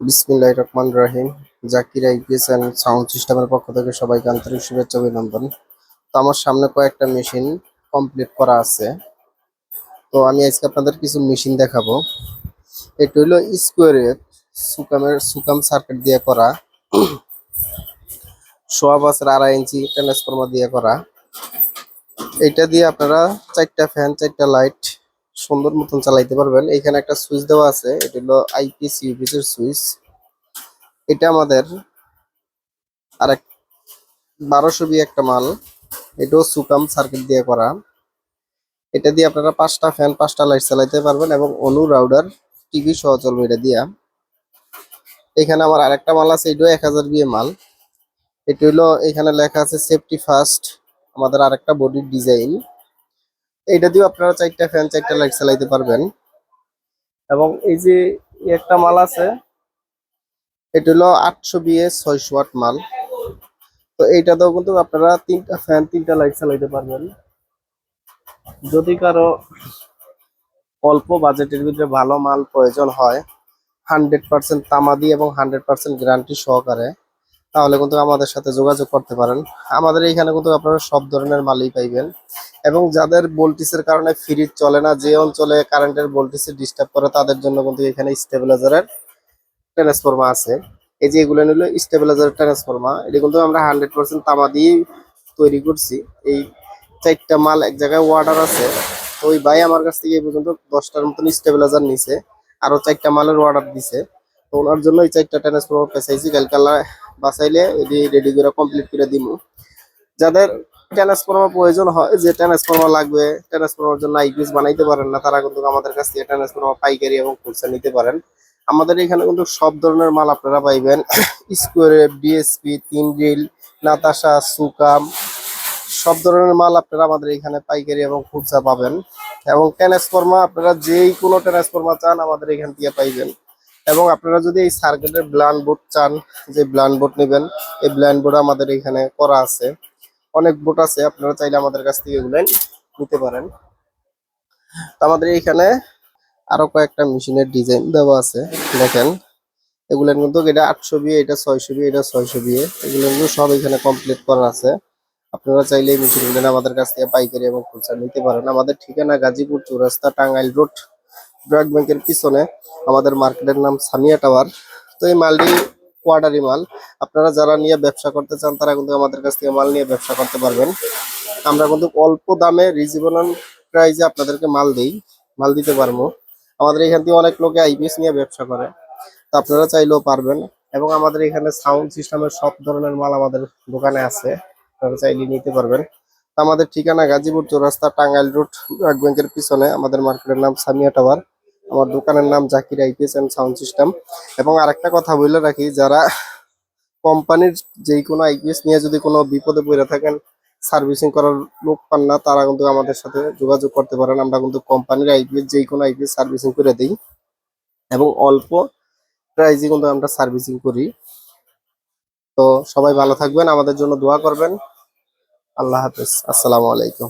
বিসমিল্লাহির রহমানির রহিম। Zakir IPS and sound সিস্টেমের পক্ষ থেকে সবাইকে আন্তরিক শুভেচ্ছা অভিনন্দন। তো আমার সামনে কয়েকটা মেশিন কমপ্লিট করা আছে। তো আমি আজকে আপনাদের কিছু মেশিন দেখাবো। এটা হলো স্কোয়ার ওয়েভ সুকাম সার্কিট দিয়ে করা, সোয়া বাসের 2.5 ইঞ্চি ট্রান্সফরমার দিয়ে করা। এটা দিয়ে আপনারা 4টা ফ্যান 4টা লাইট সুন্দর মতন চালাইতে পারবেন। এখানে একটা সুইচ দেওয়া আছে, এটা হলো আইপিএস ইউপিএস এর সুইচ। এটা আমাদের আরেক 1200 একটা মাল, এটাও সুকাম সার্কিট দিয়ে করা। এটা দিয়ে আপনারা 5টা ফ্যান 5টা লাইট চালাইতে পারবেন এবং অনু রাউডার টিভি সহ চলবে এটা দিয়া। এখানে আমার আরেকটা মাল আছে, এটাও 1000 বিএ মাল। এটা হলো এখানে লেখা আছে সেফটি ফার্স্ট, আমাদের আরেকটা বডির ডিজাইন। এইটা দিয়ে আপনারা 4টা ফ্যান 4টা লাইট চালাইতে পারবেন। এবং এই যে একটা মাল আছে, এটা হলো 800 বিএ 600 ওয়াট মাল। তো এইটাতেও কিন্তু আপনারা 3টা ফ্যান 3টা লাইট চালাইতে পারবেন। যদি কারো অল্প বাজেটের ভিতরে ভালো মাল প্রয়োজন হয় 100% তামাদি এবং 100% গ্যারান্টি সহকারে, তাহলে কিন্তু আমাদের সাথে যোগাযোগ করতে পারেন। আমাদের এইখানে কিন্তু আপনারা সব ধরনের মালই পাইবেন। এবং যাদের ভোল্টেজের কারণে ফ্রিজ চলে না, যে অঞ্চলে কারেন্টের ভোল্টেজ ডিস্টার্ব করে, তাদের জন্য কিন্তু এখানে স্টেবিলাইজারের ট্রান্সফরমার আছে। এই যে এগুলো নিল স্টেবিলাইজারের ট্রান্সফরমার, এটা কিন্তু আমরা 100% তামা দিয়ে তৈরি করছি। এই 4টা মাল এক জায়গায় অর্ডার আছে। তো ওই ভাই আমার কাছ থেকে এই পর্যন্ত 10টার মতন স্টেবিলাইজার নিছে, আরো 4টা মালের অর্ডার দিছে। তো ওনার জন্য এই 4টা ট্রান্সফরমার পেছাইছি, কালকে বাসাইলে এটি রেডি করে কমপ্লিট করে দিব। যাদের ট্রান্সফরমার প্রয়োজন হয়, যে ট্রান্সফরমার লাগবে, ট্রান্সফরমার জন্য আইপিএস বানাইতে পারেন না, তারা কিন্তু আমাদের কাছ থেকে ট্রান্সফরমার পাইকারি এবং খুচরা নিতে পারেন। আমাদের এখানে কিন্তু সব ধরনের মাল আপনারা পাইবেন। স্কোয়ার ডিএসপি 3 রিল নাতাশা সুকাম সব ধরনের মাল আপনারা আমাদের এখানে পাইকারি এবং খুচরা পাবেন। এবং ট্রান্সফরমার আপনারা যেই কোনো ট্রান্সফরমার চান আমাদের এখান থেকে পাইবেন। এবং আপনারা যদি এই সার্কিটের ব্লান্ড বোর্ড চান, যে ব্লান্ড বোর্ড নেবেন, এই ব্লান্ড বোর্ড আমাদের এখানে করা আছে। অনেক বোর্ড আছে, আপনারা চাইলে আমাদের কাছ থেকে এগুলো নিতে পারেন। তো আমাদের এখানে আরো কয়েকটা মেশিনের ডিজাইন দেওয়া আছে, দেখেন। এগুলো কিন্তু এটা 800 বিয়ে, এটা 600 বিয়ে, এটা 600 বিয়ে, এগুলো কিন্তু সব এখানে কমপ্লিট করা আছে। আপনারা চাইলে এই মেশিনগুলো আমাদের কাছ থেকে পাইকারি এবং খুচরা নিতে পারেন। আমাদের ঠিকানা গাজীপুর চৌরাস্তা, টাঙ্গাইল রোড, ব্র্যাক ব্যাংকের পিছনে। আমাদের মার্কেটের নাম সামিয়া টাওয়ার। তো এই মালটি কোয়ার্টারি মাল। আপনারা যারা নিয়ে ব্যবসা করতে চান, তারা কিন্তু আমাদের কাছ থেকে মাল নিয়ে ব্যবসা করতে পারবেন। আমরা কিন্তু অল্প দামে রিজনেবল প্রাইসে আপনাদেরকে মাল দিতে পারবো। আমাদের এখান থেকে অনেক লোকে আইপিএস নিয়ে ব্যবসা করে, তো আপনারা চাইলেও পারবেন। এবং আমাদের এখানে সাউন্ড সিস্টেমের সব ধরনের মাল আমাদের দোকানে আছে, আপনারা চাইলে নিতে পারবেন। তো আমাদের ঠিকানা গাজীপুর চৌরাস্তা, টাঙ্গাইল রোড, ব্র্যাক ব্যাংকের পিছনে। আমাদের মার্কেটের নাম সামিয়া টাওয়ার, আমার দোকানের নাম Zakir IPS and sound system. এবং আরেকটা কথা বলে রাখি, যারা কোম্পানির যেই কোনো আইপিএস নিয়ে যদি কোনো বিপদে পড়ে থাকেন, সার্ভিসিং করার লোক পান না, তারা কিন্তু আমাদের সাথে যোগাযোগ করতে পারেন। আমরা কিন্তু কোম্পানির আইপিএস যেই কোনো আইপিএস সার্ভিসিং করে দিই এবং অল্প প্রাইজে কিন্তু আমরা সার্ভিসিং করি। তো সবাই ভালো থাকবেন, আমাদের জন্য দোয়া করবেন। আল্লাহ হাফেজ, আসসালামু আলাইকুম।